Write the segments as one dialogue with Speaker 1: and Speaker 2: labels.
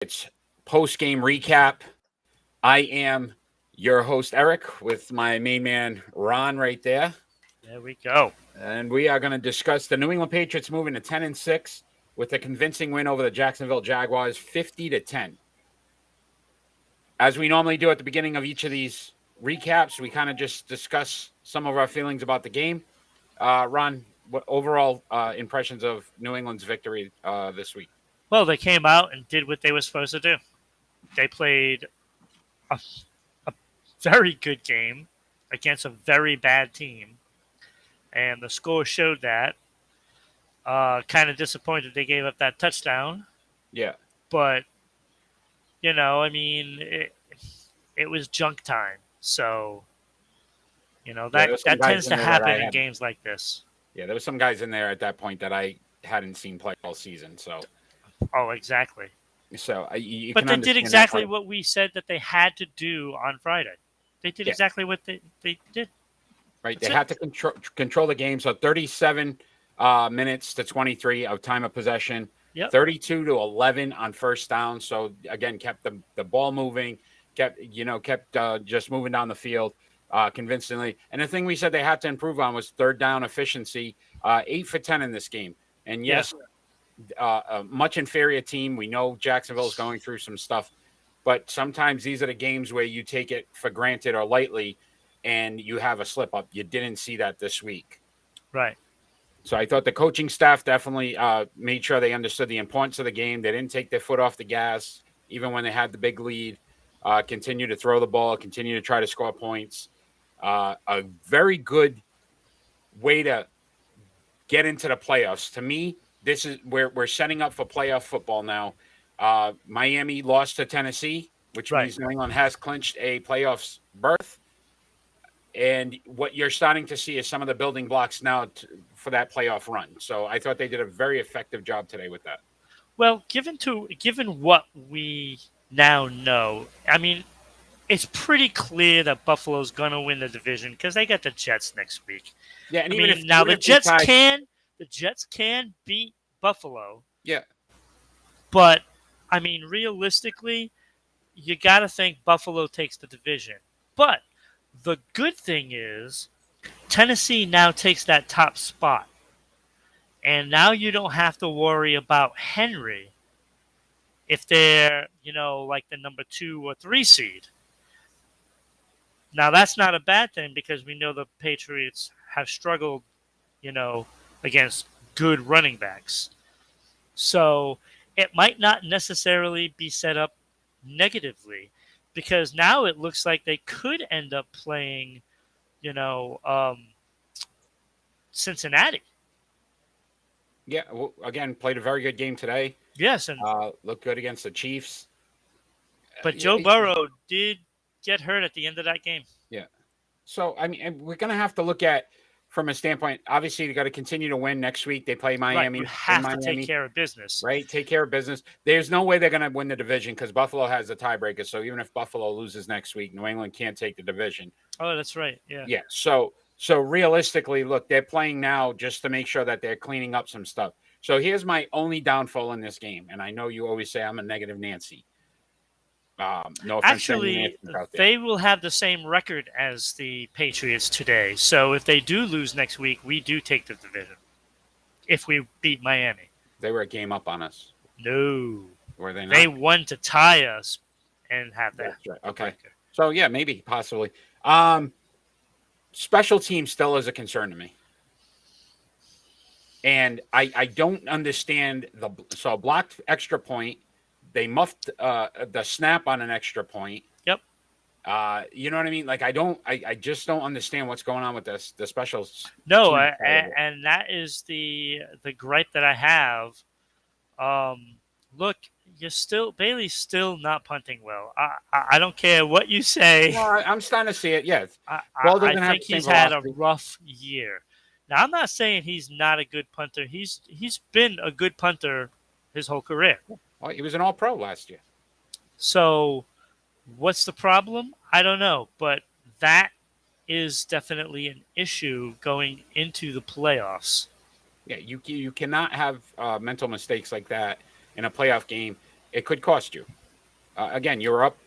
Speaker 1: It's post-game recap. I am your host, Eric, with my main man, Ron, right there.
Speaker 2: There we go.
Speaker 1: And we are going to discuss the New England Patriots moving to 10-6 with a convincing win over the Jacksonville Jaguars, 50-10. As we normally do at the beginning of each of these recaps, we kind of just discuss some of our feelings about the game. Ron, what overall impressions of New England's victory this week?
Speaker 2: Well, they came out and did what they were supposed to do. They played a very good game against a very bad team, and the score showed that. Kind of disappointed they gave up that touchdown.
Speaker 1: Yeah.
Speaker 2: But, it was junk time. So, that tends to happen in games like this.
Speaker 1: Yeah, there were some guys in there at that point that I hadn't seen play all season. So.
Speaker 2: Oh, exactly.
Speaker 1: So,
Speaker 2: but they did exactly what we said that they had to do on Friday. They did exactly what they did.
Speaker 1: Right, they had to control the game. So 37 minutes to 23 of time of possession.
Speaker 2: Yep.
Speaker 1: 32-11 on first down. So again, kept the ball moving. Kept just moving down the field convincingly. And the thing we said they had to improve on was third down efficiency. 8 for 10 in this game. And yes. A much inferior team. We know Jacksonville's going through some stuff, but sometimes these are the games where you take it for granted or lightly and you have a slip up. You didn't see that this week.
Speaker 2: Right.
Speaker 1: So I thought the coaching staff definitely made sure they understood the importance of the game. They didn't take their foot off the gas, even when they had the big lead, continue to throw the ball, continue to try to score points. A very good way to get into the playoffs. To me, this is where we're setting up for playoff football now. Miami lost to Tennessee, which means New England has clinched a playoffs berth. And what you're starting to see is some of the building blocks now for that playoff run. So I thought they did a very effective job today with that.
Speaker 2: Well, given what we now know, I mean, it's pretty clear that Buffalo's going to win the division because they got the Jets next week.
Speaker 1: Yeah, and
Speaker 2: the Jets can beat Buffalo.
Speaker 1: Yeah.
Speaker 2: But, I mean, realistically, you got to think Buffalo takes the division. But the good thing is Tennessee now takes that top spot. And now you don't have to worry about Henry if they're, like the number 2 or 3 seed. Now, that's not a bad thing because we know the Patriots have struggled, against good running backs. So it might not necessarily be set up negatively because now it looks like they could end up playing, Cincinnati.
Speaker 1: Yeah, well, again, played a very good game today.
Speaker 2: Yes, and
Speaker 1: looked good against the Chiefs.
Speaker 2: But Joe Burrow did get hurt at the end of that game.
Speaker 1: Yeah. So, I mean, we're going to have to look at from a standpoint, obviously, they got to continue to win next week. They play Miami.
Speaker 2: Right, you have to take care of business.
Speaker 1: Right, take care of business. There's no way they're going to win the division because Buffalo has the tiebreaker. So even if Buffalo loses next week, New England can't take the division.
Speaker 2: Oh, that's right. Yeah.
Speaker 1: Yeah. So realistically, look, they're playing now just to make sure that they're cleaning up some stuff. So here's my only downfall in this game, and I know you always say I'm a negative Nancy. No offense.
Speaker 2: Actually, they will have the same record as the Patriots today. So if they do lose next week, we do take the division. If we beat Miami.
Speaker 1: They were a game up on us.
Speaker 2: No.
Speaker 1: Were they not?
Speaker 2: They won to tie us and have that.
Speaker 1: That's right. Okay. So, yeah, maybe, possibly. Special team still is a concern to me. And I don't understand so blocked extra point. They muffed the snap on an extra point.
Speaker 2: Yep.
Speaker 1: You know what I mean? Like, I just don't understand what's going on with the specials.
Speaker 2: No, and that is the gripe that I have. Look, Bailey's still not punting well. I don't care what you say.
Speaker 1: Well, I'm starting to see it. Yes.
Speaker 2: I think he's had a rough year. Now, I'm not saying he's not a good punter. He's been a good punter his whole career.
Speaker 1: Well, he was an All-Pro last year.
Speaker 2: So, what's the problem? I don't know, but that is definitely an issue going into the playoffs.
Speaker 1: Yeah, you cannot have mental mistakes like that in a playoff game. it could cost you. Again, you're up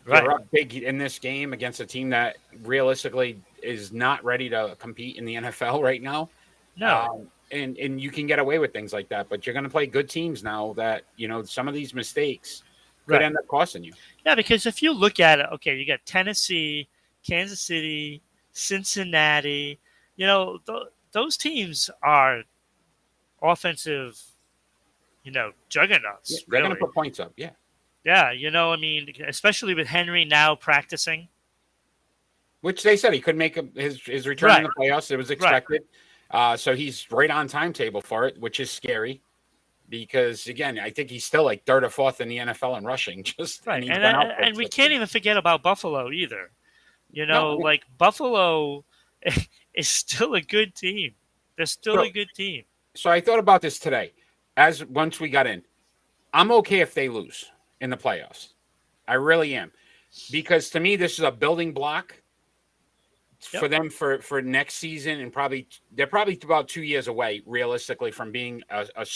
Speaker 1: big in this game against a team that realistically is not ready to compete in the NFL right now.
Speaker 2: No.
Speaker 1: And you can get away with things like that, but you're going to play good teams now that, some of these mistakes could end up costing you.
Speaker 2: Yeah, because if you look at it, okay, you got Tennessee, Kansas City, Cincinnati. Those teams are offensive, juggernauts.
Speaker 1: Yeah, they're
Speaker 2: really.
Speaker 1: going to put points up. Yeah.
Speaker 2: Yeah, especially with Henry now practicing.
Speaker 1: Which they said he could make his return in the playoffs. It was expected. So he's right on timetable for it, which is scary. Because, again, I think he's still like third or fourth in the NFL in rushing.
Speaker 2: And we can't even forget about Buffalo either. Buffalo is still a good team. They're still a good team.
Speaker 1: So I thought about this today. Once we got in, I'm okay if they lose in the playoffs. I really am. Because to me, this is a building block for them for next season, and they're probably about 2 years away, realistically, from being a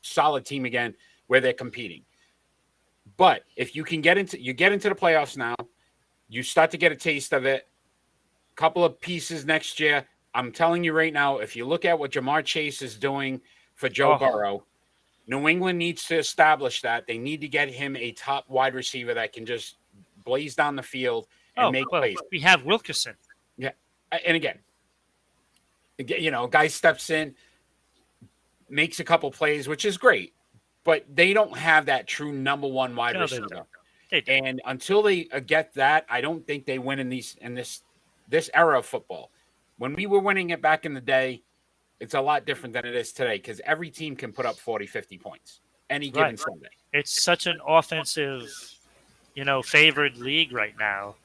Speaker 1: solid team again where they're competing. But if you get into the playoffs now, you start to get a taste of it. Couple of pieces next year. I'm telling you right now, if you look at what Jamar Chase is doing for Joe Burrow, New England needs to establish that. They need to get him a top wide receiver that can just blaze down the field and make plays.
Speaker 2: We have Wilkerson.
Speaker 1: Yeah. And again, guy steps in, makes a couple plays, which is great, but they don't have that true number one wide receiver. And until they get that, I don't think they win in this era of football. When we were winning it back in the day, it's a lot different than it is today because every team can put up 40, 50 points any given Sunday. It's
Speaker 2: such an offensive, favored league right now.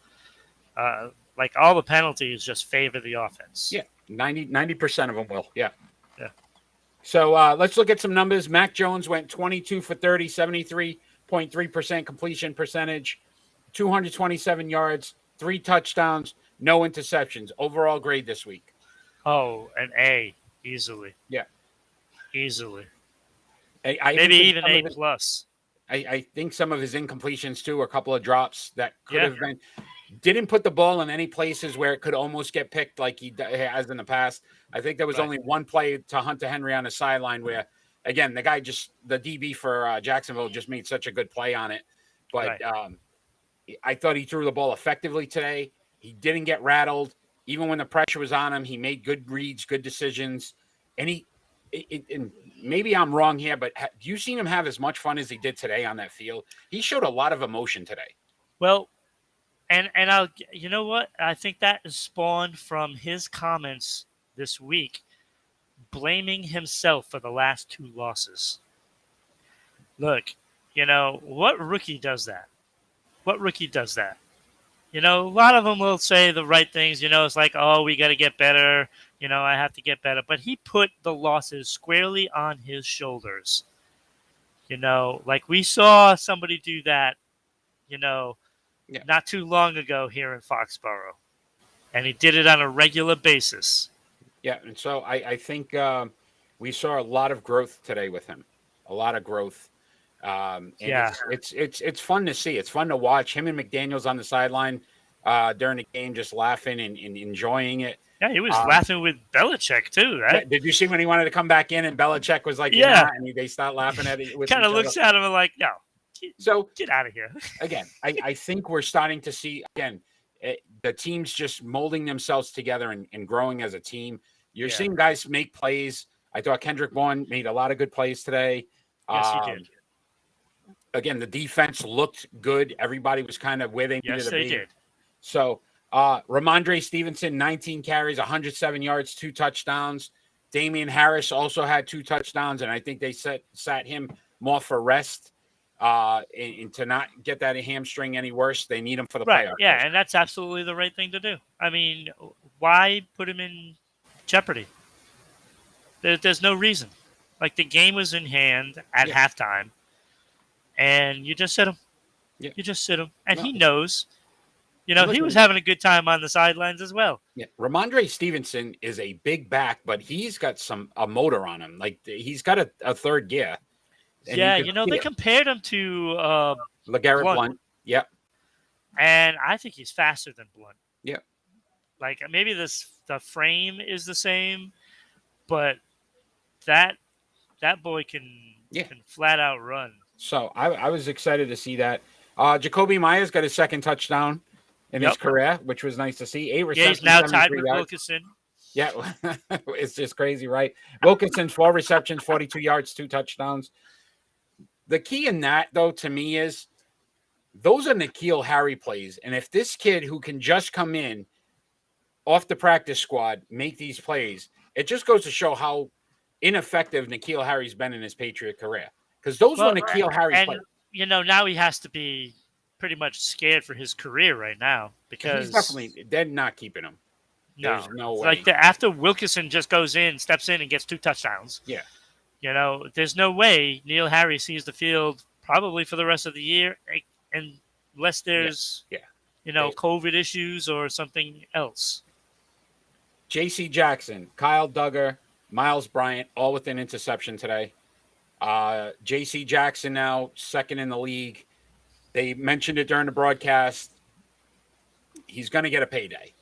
Speaker 2: Like all the penalties just favor the offense.
Speaker 1: Yeah, 90% of them will. Yeah.
Speaker 2: Yeah.
Speaker 1: So let's look at some numbers. Mac Jones went 22 for 30, 73.3% completion percentage, 227 yards, 3 touchdowns, no interceptions. Overall grade this week.
Speaker 2: Oh, an A, easily.
Speaker 1: Yeah.
Speaker 2: Easily.
Speaker 1: Maybe
Speaker 2: even A plus.
Speaker 1: I think some of his incompletions, too, a couple of drops that could have been. Didn't put the ball in any places where it could almost get picked like he has in the past. I think there was only one play to Hunter Henry on the sideline where, again, the DB for Jacksonville just made such a good play on it. But I thought he threw the ball effectively today. He didn't get rattled. Even when the pressure was on him, he made good reads, good decisions. And and maybe I'm wrong here, but have you seen him have as much fun as he did today on that field? He showed a lot of emotion today.
Speaker 2: Well, and you know what? I think that is spawned from his comments this week, blaming himself for the last 2 losses. Look, what rookie does that? What rookie does that? A lot of them will say the right things. It's like, oh, we got to get better. I have to get better. But he put the losses squarely on his shoulders. Like we saw somebody do that, not too long ago here in Foxborough. And he did it on a regular basis.
Speaker 1: Yeah, and so I think we saw a lot of growth today with him. A lot of growth. It's fun to see. It's fun to watch him and McDaniels on the sideline during the game, just laughing and enjoying it.
Speaker 2: Yeah, he was laughing with Belichick too, right?
Speaker 1: Did you see when he wanted to come back in and Belichick was like, and they start laughing at it?
Speaker 2: Kind of looks at him and like, no, get out of here.
Speaker 1: Again, I think we're starting to see the teams just molding themselves together and growing as a team. You're seeing guys make plays. I thought Kendrick Bourne made a lot of good plays today.
Speaker 2: Yes, he did.
Speaker 1: Again, the defense looked good. Everybody was kind of where they needed to be.
Speaker 2: Yes, they did.
Speaker 1: So, Ramondre Stevenson, 19 carries, 107 yards, 2 touchdowns. Damian Harris also had 2 touchdowns, and I think they sat him more for rest and to not get that hamstring any worse. They need him for the playoffs.
Speaker 2: Yeah, and that's absolutely the right thing to do. I mean, why put him in jeopardy? There's no reason. Like, the game was in hand at halftime, and you just sit him. Yeah. You just sit him. And he knows. He was having a good time on the sidelines as well.
Speaker 1: Yeah, Ramondre Stevenson is a big back, but he's got a motor on him. Like, he's got a third gear. And
Speaker 2: Yeah,
Speaker 1: you can see
Speaker 2: they
Speaker 1: it.
Speaker 2: compared him to
Speaker 1: LeGarrette
Speaker 2: Blunt,
Speaker 1: Blunt. Yep.
Speaker 2: and I think he's faster than Blunt.
Speaker 1: Yep.
Speaker 2: Like maybe the frame is the same, but that boy
Speaker 1: Yeah.
Speaker 2: can flat out run.
Speaker 1: So I was excited to see that. Jacoby Myers got his second touchdown in his
Speaker 2: Yep.
Speaker 1: career, which was nice to see. 8
Speaker 2: Yeah, he's
Speaker 1: receptions,
Speaker 2: now tied
Speaker 1: 73
Speaker 2: with
Speaker 1: yards.
Speaker 2: Wilkinson.
Speaker 1: Yeah, it's just crazy, right? Wilkinson, 4 receptions, 42 yards, 2 touchdowns. The key in that, though, to me is those are N'Keal Harry plays. And if this kid who can just come in off the practice squad make these plays, it just goes to show how ineffective N'Keal Harry's been in his Patriot career. Because those were N'Keal Harry
Speaker 2: and
Speaker 1: plays.
Speaker 2: now he has to be pretty much scared for his career right now because
Speaker 1: They're not keeping him. There's no way.
Speaker 2: Like after Wilkinson just steps in and gets 2 touchdowns.
Speaker 1: Yeah.
Speaker 2: There's no way N'Keal Harry sees the field probably for the rest of the year, unless there's COVID issues or something else.
Speaker 1: J.C. Jackson, Kyle Duggar, Miles Bryant, all with an interception today. J.C. Jackson now second in the league. They mentioned it during the broadcast. He's going to get a payday.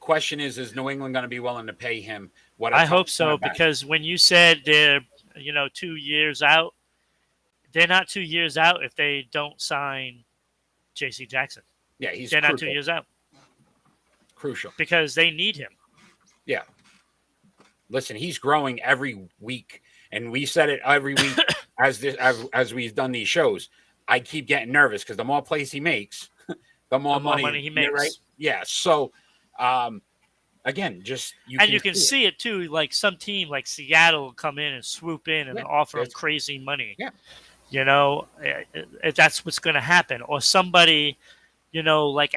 Speaker 1: Question is New England going to be willing to pay him what?
Speaker 2: I hope so, because when you said they're 2 years out, they're not 2 years out if they don't sign J.C. Jackson.
Speaker 1: Yeah,
Speaker 2: they're not 2 years out.
Speaker 1: Crucial
Speaker 2: because they need him.
Speaker 1: Yeah. Listen, he's growing every week, and we said it every week as we've done these shows. I keep getting nervous because the more plays he makes, the more money
Speaker 2: he makes.
Speaker 1: Right? Yeah. So, again, just
Speaker 2: you can see it too. Like some team like Seattle will come in and swoop in and offer him crazy money.
Speaker 1: Yeah.
Speaker 2: That's what's going to happen. Or somebody, like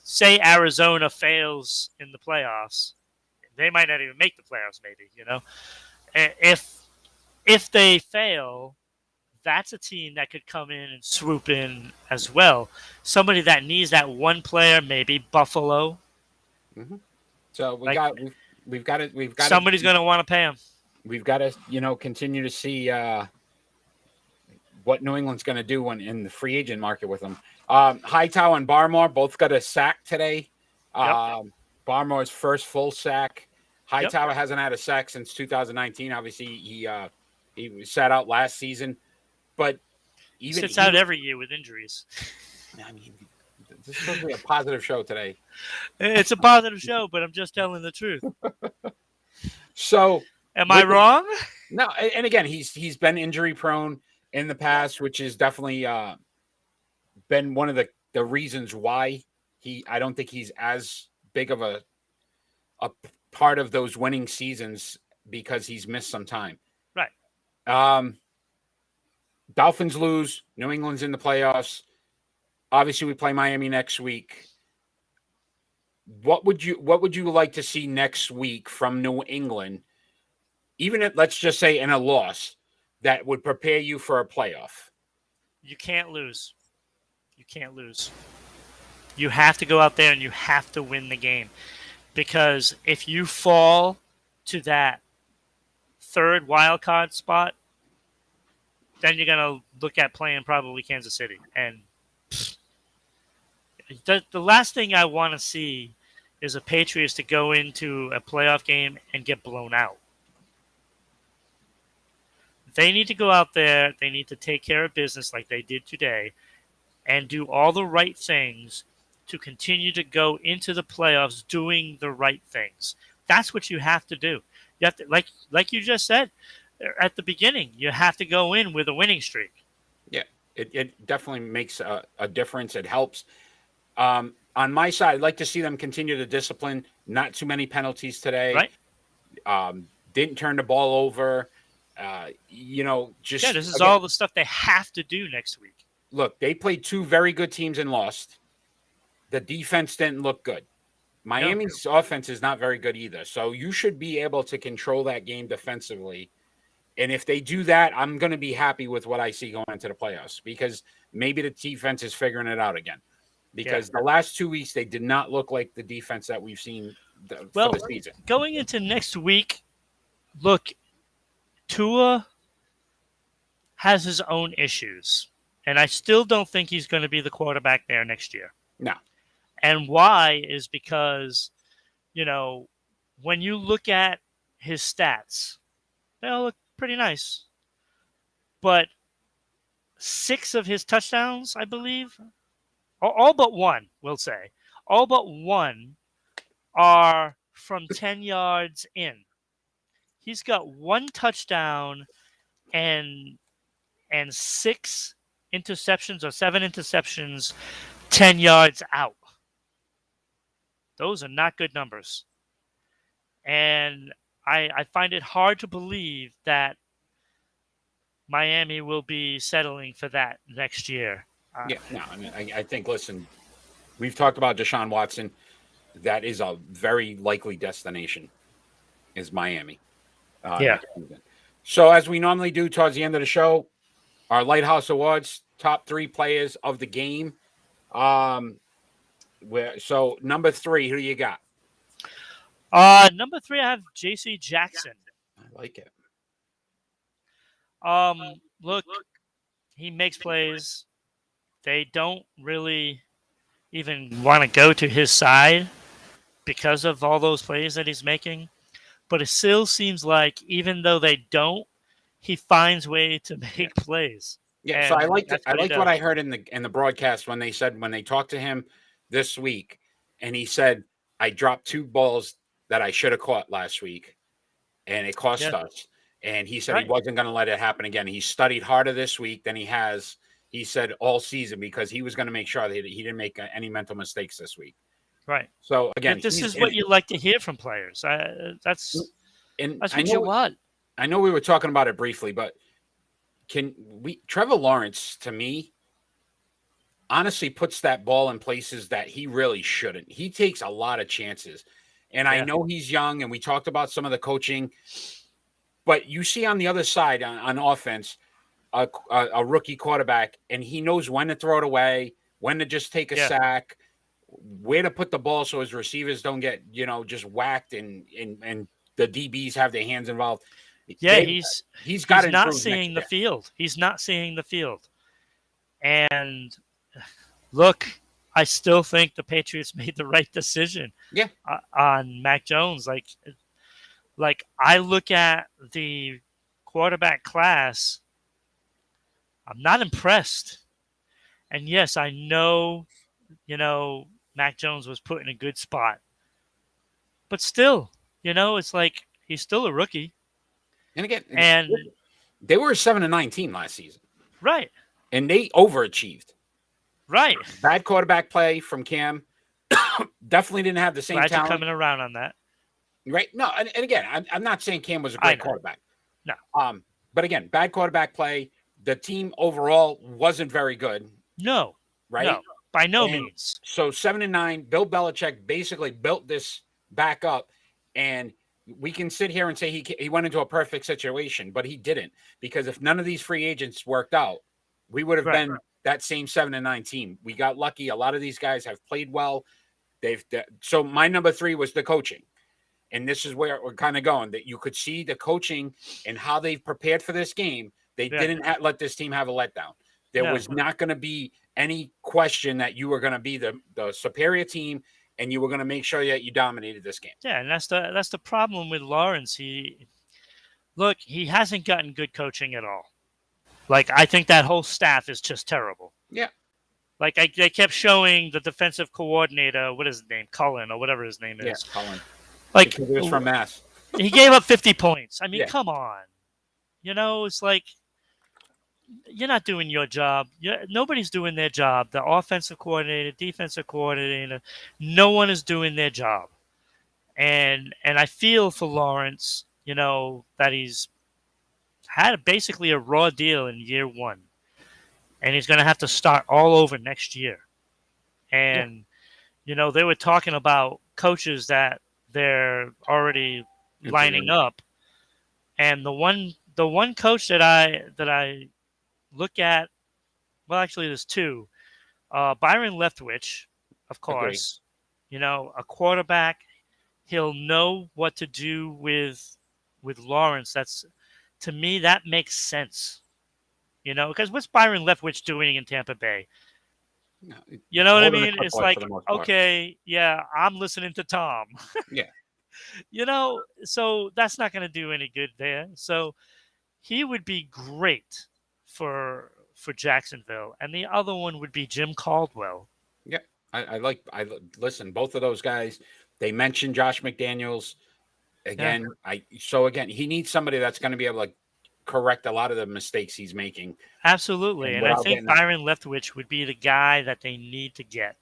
Speaker 2: say Arizona fails in the playoffs, they might not even make the playoffs. Maybe if they fail, that's a team that could come in and swoop in as well. Somebody that needs that one player, maybe Buffalo.
Speaker 1: Mm-hmm. So we've got it.
Speaker 2: Somebody's going to want to pay him.
Speaker 1: We've got to continue to see what New England's going to do in the free agent market with them. Hightower and Barmore both got a sack today. Barmore's first full sack. Hightower hasn't had a sack since 2019. Obviously, he sat out last season, but
Speaker 2: he sits out every year with injuries.
Speaker 1: I mean, this is supposed to be a positive show today.
Speaker 2: It's a positive show, but I'm just telling the truth.
Speaker 1: So,
Speaker 2: am I wrong?
Speaker 1: No, and again, he's been injury prone in the past, which has definitely been one of the reasons why I don't think he's as big of a part of those winning seasons because he's missed some time.
Speaker 2: Right.
Speaker 1: Dolphins lose. New England's in the playoffs. Obviously, we play Miami next week. What would you like to see next week from New England? Even if, let's just say, in a loss, that would prepare you for a playoff.
Speaker 2: You can't lose. You have to go out there and you have to win the game. Because if you fall to that third wild card spot, then you're going to look at playing probably Kansas City. And the last thing I want to see is a Patriots to go into a playoff game and get blown out. They need to go out there. They need to take care of business like they did today and do all the right things to continue to go into the playoffs doing the right things. That's what you have to do. You have to, like you just said at the beginning, you have to go in with a winning streak.
Speaker 1: Yeah, it definitely makes a difference. It helps. On my side, I'd like to see them continue to discipline. Not too many penalties today.
Speaker 2: Right.
Speaker 1: Didn't turn the ball over. This
Speaker 2: is all the stuff they have to do next week.
Speaker 1: Look, they played 2 very good teams and lost. The defense didn't look good. Miami's offense is not very good either. So you should be able to control that game defensively. And if they do that, I'm going to be happy with what I see going into the playoffs because maybe the defense is figuring it out again. Because the last 2 weeks, they did not look like the defense that we've seen for the season.
Speaker 2: Going into next week, look, Tua has his own issues. And I still don't think he's going to be the quarterback there next year.
Speaker 1: No.
Speaker 2: And why is because, when you look at his stats, they all look pretty nice. But 6 of his touchdowns, I believe, all but one, we'll say, all but one are from 10 yards in. He's got 1 touchdown and 6 interceptions or 7 interceptions 10 yards out. Those are not good numbers. And I find it hard to believe that Miami will be settling for that next year.
Speaker 1: Yeah, no, I mean, I think, listen, we've talked about Deshaun Watson. That is a very likely destination, is Miami.
Speaker 2: Yeah.
Speaker 1: So, as we normally do towards the end of the show, our Lighthouse Awards, top 3 players of the game. So, number 3, who do you got?
Speaker 2: Number 3, I have J.C. Jackson.
Speaker 1: I like it.
Speaker 2: Look, he makes plays. They don't really even want to go to his side because of all those plays that he's making. But it still seems like even though they don't, he finds way to make plays.
Speaker 1: Yeah,
Speaker 2: And
Speaker 1: so I liked
Speaker 2: what
Speaker 1: what I heard in the broadcast when they talked to him this week, and he said, I dropped 2 balls that I should have caught last week, and it cost us. And he said he wasn't going to let it happen again. He studied harder this week than he has, he said, all season, because he was going to make sure that he didn't make any mental mistakes this week.
Speaker 2: Right.
Speaker 1: So again,
Speaker 2: but this is what you like to hear from players. That's what you want.
Speaker 1: I know we were talking about it briefly, but Trevor Lawrence, to me, honestly puts that ball in places that he really shouldn't. He takes a lot of chances. And I know he's young, and we talked about some of the coaching, but you see on the other side on offense, a rookie quarterback, and he knows when to throw it away, when to just take a sack, where to put the ball so his receivers don't get, just whacked and the DBs have their hands involved.
Speaker 2: Yeah, he's not seeing the field. He's not seeing the field. And look, I still think the Patriots made the right decision.
Speaker 1: Yeah.
Speaker 2: On Mac Jones. Like I look at the quarterback class, I'm not impressed. And yes, I know, Mac Jones was put in a good spot. But still, it's like he's still a rookie.
Speaker 1: And again, they were a 7-9 team last season.
Speaker 2: Right.
Speaker 1: And they overachieved.
Speaker 2: Right.
Speaker 1: Bad quarterback play from Cam. Definitely didn't have the same
Speaker 2: talent.
Speaker 1: talent.
Speaker 2: Coming around on that.
Speaker 1: Right. No, and again, I'm not saying Cam was a great quarterback.
Speaker 2: No.
Speaker 1: But again, bad quarterback play. The team overall wasn't very good.
Speaker 2: No.
Speaker 1: Right?
Speaker 2: No. By no means.
Speaker 1: So 7-9, Bill Belichick basically built this back up, and we can sit here and say he went into a perfect situation, but he didn't, because if none of these free agents worked out, we would have been that same 7-9 team. We got lucky. A lot of these guys have played well. So my number 3 was the coaching. And this is where we're kind of going, that you could see the coaching and how they've prepared for this game. They didn't let this team have a letdown. There was not going to be any question that you were going to be the superior team, and you were going to make sure that you dominated this game.
Speaker 2: Yeah, and that's the problem with Lawrence. He hasn't gotten good coaching at all. Like, I think that whole staff is just terrible.
Speaker 1: Yeah.
Speaker 2: Like, they kept showing the defensive coordinator, what is his name, Cullen, or whatever his name is.
Speaker 1: Yeah, Cullen.
Speaker 2: Like,
Speaker 1: he was from Mass.
Speaker 2: He gave up 50 points. I mean, come on. It's like, you're not doing your job. Nobody's doing their job. The offensive coordinator, defensive coordinator, no one is doing their job. And I feel for Lawrence, that he's had basically a raw deal in year 1. And he's going to have to start all over next year. And, they were talking about coaches that they're already lining up. And the one coach that I look at, well, actually, there's 2. Byron Leftwich, of course. A quarterback. He'll know what to do with Lawrence. To me, that makes sense. Because what's Byron Leftwich doing in Tampa Bay?
Speaker 1: No,
Speaker 2: You know what I
Speaker 1: holding a
Speaker 2: mean? It's
Speaker 1: clipboard for
Speaker 2: like,
Speaker 1: the most part.
Speaker 2: okay, yeah, I'm listening to Tom.
Speaker 1: Yeah.
Speaker 2: So that's not going to do any good there. So he would be great for Jacksonville, and the other one would be Jim Caldwell.
Speaker 1: Yeah. Listen, both of those guys, they mentioned Josh McDaniels again. Again, he needs somebody that's going to be able to correct a lot of the mistakes he's making.
Speaker 2: Absolutely. And I
Speaker 1: without
Speaker 2: think
Speaker 1: getting that.
Speaker 2: Byron Leftwich would be the guy that they need to get.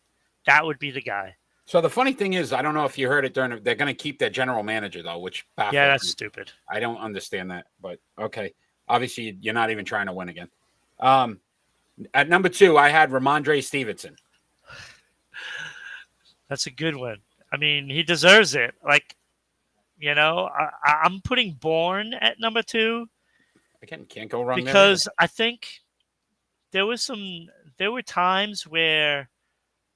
Speaker 2: That would be the guy.
Speaker 1: So the funny thing is, I don't know if you heard it they're going to keep their general manager though, which baffles
Speaker 2: Yeah, that's
Speaker 1: me.
Speaker 2: stupid.
Speaker 1: I don't understand that, but okay. Obviously, you're not even trying to win again. At number 2, I had Ramondre Stevenson.
Speaker 2: That's a good one. I mean, he deserves it. Like, I'm putting Bourne at number 2
Speaker 1: Again, can't go wrong
Speaker 2: because I think there were times where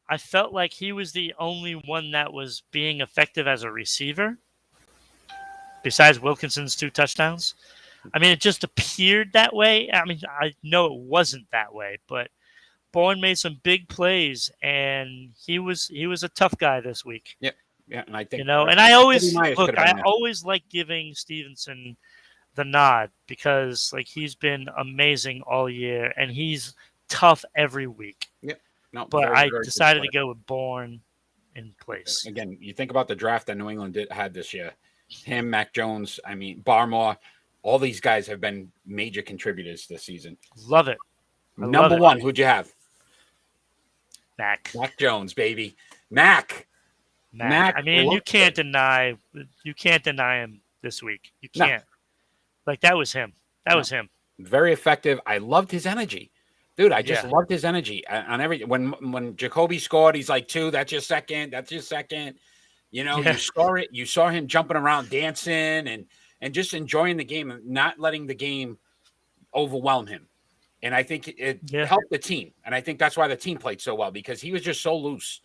Speaker 2: I felt like he was the only one that was being effective as a receiver, besides Wilkinson's 2 touchdowns. I mean, it just appeared that way. I mean, I know it wasn't that way, but Bourne made some big plays, and he was a tough guy this week.
Speaker 1: Yeah, and I think
Speaker 2: and I always
Speaker 1: I
Speaker 2: always like giving Stevenson the nod because like he's been amazing all year, and he's tough every week.
Speaker 1: Yeah, no,
Speaker 2: but
Speaker 1: very,
Speaker 2: I
Speaker 1: very
Speaker 2: decided to go with Bourne in place.
Speaker 1: Again, you think about the draft that New England had this year. Him, Mac Jones, I mean Barmore, all these guys have been major contributors this season.
Speaker 2: Love it.
Speaker 1: Number 1, who'd you have?
Speaker 2: Mac
Speaker 1: Jones, baby. Mac.
Speaker 2: I mean, you can't deny him this week. You can't. No. Like that was him. That was him.
Speaker 1: Very effective. I loved his energy. Dude, I just loved his energy on every when Jacoby scored, he's like 2, that's your second. You saw him jumping around, dancing and just enjoying the game and not letting the game overwhelm him. And I think it helped the team. And I think that's why the team played so well because he was just so loose.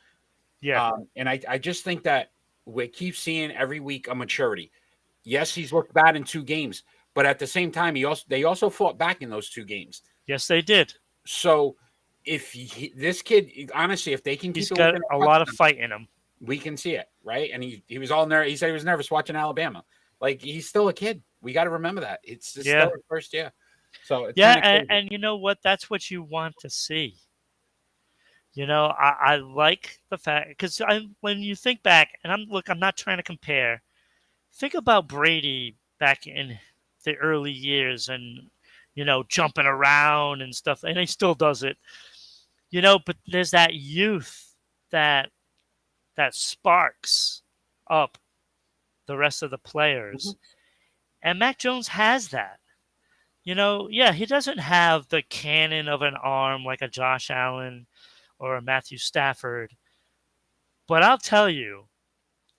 Speaker 2: Yeah.
Speaker 1: And I just think that we keep seeing every week a maturity. Yes, he's looked bad in 2 games, but at the same time, they also fought back in those 2 games.
Speaker 2: Yes, they did.
Speaker 1: So if this kid, honestly, if they can
Speaker 2: he's got a lot of fight in him.
Speaker 1: We can see it, right? And he was all nervous. He said he was nervous watching Alabama. Like, he's still a kid. We got to remember that. It's still his first year. So it's
Speaker 2: and you know what? That's what you want to see. I like the fact because when you think back, and I'm not trying to compare. Think about Brady back in the early years, and jumping around and stuff, and he still does it. But there's that youth that sparks up the rest of the players, and Mac Jones has that. He doesn't have the cannon of an arm like a Josh Allen or a Matthew Stafford. But I'll tell you,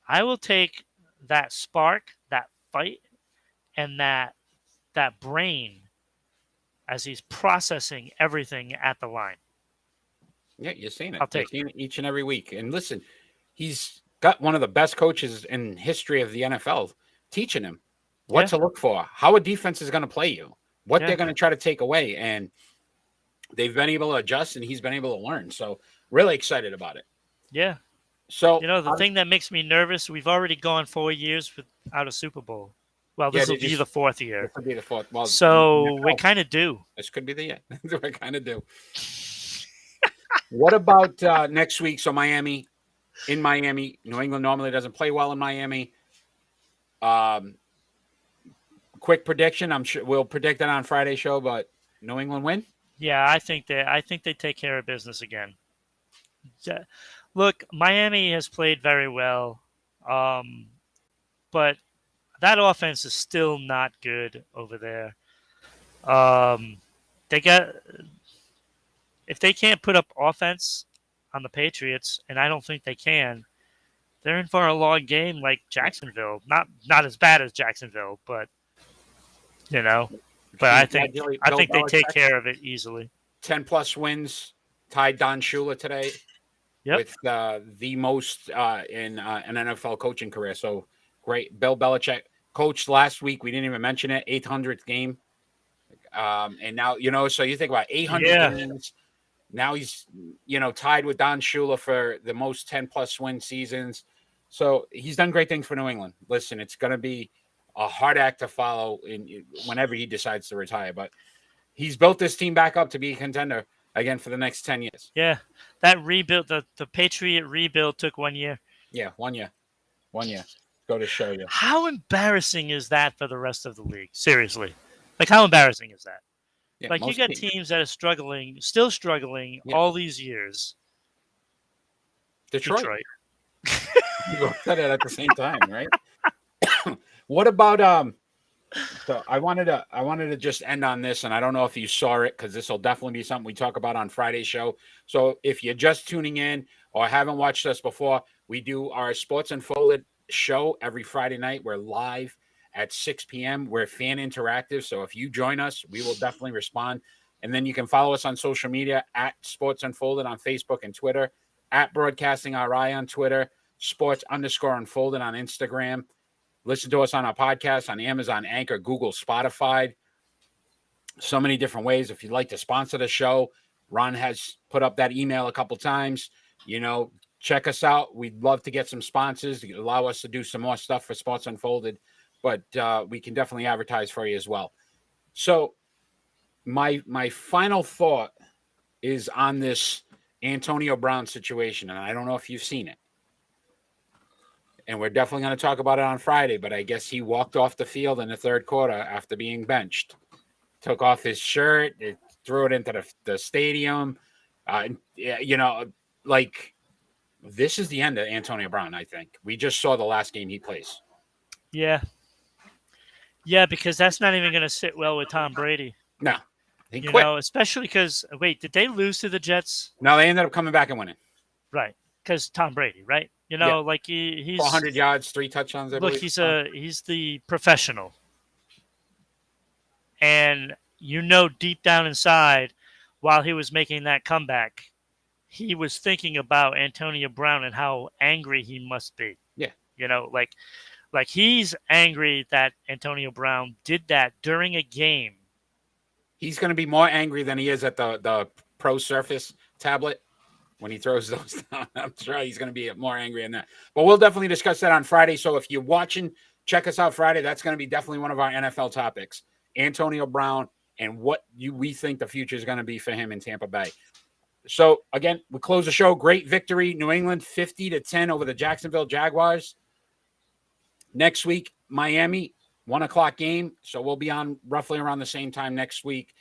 Speaker 2: I will take that spark, that fight, and that brain as he's processing everything at the line.
Speaker 1: Yeah, you're seeing it.
Speaker 2: I'll take
Speaker 1: it each and every week. And listen, he's got one of the best coaches in history of the NFL teaching him what to look for, how a defense is going to play you, what they're going to try to take away. And they've been able to adjust, and he's been able to learn. So really excited about it.
Speaker 2: Yeah.
Speaker 1: So
Speaker 2: the thing that makes me nervous, we've already gone 4 years without a Super Bowl. Well, this will be the 4th year.
Speaker 1: This will be the 4th. Well,
Speaker 2: so we kind of do.
Speaker 1: This could be the year. We kind of do. What about next week? So Miami, New England normally doesn't play well in Miami. Quick prediction. I'm sure we'll predict it on Friday's show, but New England win?
Speaker 2: Yeah, I think they take care of business again. Look, Miami has played very well, but that offense is still not good over there. If they can't put up offense on the Patriots, and I don't think they can, they're in for a long game like Jacksonville. Not as bad as Jacksonville, but But I think they take care of it easily.
Speaker 1: 10+ wins, tied Don Shula today with the most in an NFL coaching career. So great. Bill Belichick coached last week. We didn't even mention it. 800th game. And now, so you think about 800
Speaker 2: Yeah.
Speaker 1: games. Now he's, tied with Don Shula for the most 10-plus win seasons. So he's done great things for New England. Listen, it's going to be a hard act to follow whenever he decides to retire. But he's built this team back up to be a contender again for the next 10 years.
Speaker 2: Yeah. That rebuild, the Patriot rebuild took 1 year.
Speaker 1: Yeah, 1 year. 1 year. Go to show you.
Speaker 2: How embarrassing is that for the rest of the league? Seriously. Like, how embarrassing is that?
Speaker 1: Yeah,
Speaker 2: like, you got teams that are still struggling all these years.
Speaker 1: Detroit. You both said it at the same time, right? What about so I wanted to just end on this, and I don't know if you saw it because this will definitely be something we talk about on Friday's show. So if you're just tuning in or haven't watched us before, we do our Sports Unfolded show every Friday night. We're live at 6 p.m. We're fan interactive, so if you join us, we will definitely respond. And then you can follow us on social media at Sports Unfolded on Facebook and Twitter, at Broadcasting RI on Twitter, Sports_Unfolded on Instagram. Listen to us on our podcast on Amazon, Anchor, Google, Spotify. So many different ways. If you'd like to sponsor the show, Ron has put up that email a couple times. Check us out. We'd love to get some sponsors to allow us to do some more stuff for Sports Unfolded, but we can definitely advertise for you as well. So my final thought is on this Antonio Brown situation, and I don't know if you've seen it. And we're definitely going to talk about it on Friday, but I guess he walked off the field in the third quarter after being benched. Took off his shirt, threw it into the stadium. This is the end of Antonio Brown, I think. We just saw the last game he plays.
Speaker 2: Yeah. Yeah, because that's not even going to sit well with Tom Brady.
Speaker 1: No. He quit.
Speaker 2: Especially because, wait, did they lose to the Jets?
Speaker 1: No, they ended up coming back and winning.
Speaker 2: Right. Because Tom Brady, right? Like he's
Speaker 1: 400 yards, 3 touchdowns. I believe.
Speaker 2: He's the professional, and deep down inside, while he was making that comeback, he was thinking about Antonio Brown and how angry he must be.
Speaker 1: Yeah,
Speaker 2: like he's angry that Antonio Brown did that during a game.
Speaker 1: He's going to be more angry than he is at the Pro Surface tablet. When he throws those down, I'm sure he's going to be more angry than that. But we'll definitely discuss that on Friday. So if you're watching, check us out Friday. That's going to be definitely one of our NFL topics. Antonio Brown and what we think the future is going to be for him in Tampa Bay. So, again, we close the show. Great victory. New England 50-10 over the Jacksonville Jaguars. Next week, Miami, 1 o'clock game. So we'll be on roughly around the same time next week.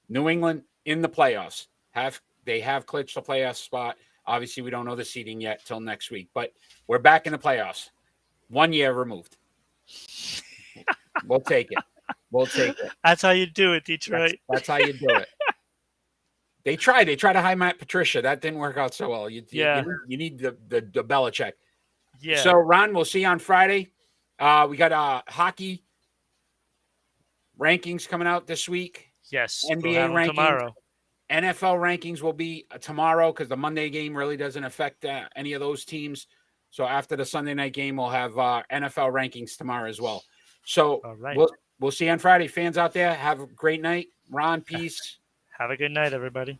Speaker 1: New England in the playoffs. They have clinched the playoff spot. Obviously, we don't know the seeding yet till next week, but we're back in the playoffs. 1 year removed. We'll take it. We'll take it.
Speaker 2: That's how you do it, Detroit.
Speaker 1: That's how you do it. They tried to hire Matt Patricia. That didn't work out so well. You need the Belichick.
Speaker 2: Yeah.
Speaker 1: So, Ron, we'll see you on Friday. We got hockey rankings coming out this week.
Speaker 2: Yes.
Speaker 1: NBA rankings
Speaker 2: tomorrow.
Speaker 1: NFL rankings will be tomorrow because the Monday game really doesn't affect any of those teams. So after the Sunday night game, we'll have NFL rankings tomorrow as well. So
Speaker 2: all right.
Speaker 1: We'll see you on Friday. Fans out there, have a great night. Ron, peace.
Speaker 2: Have a good night, everybody.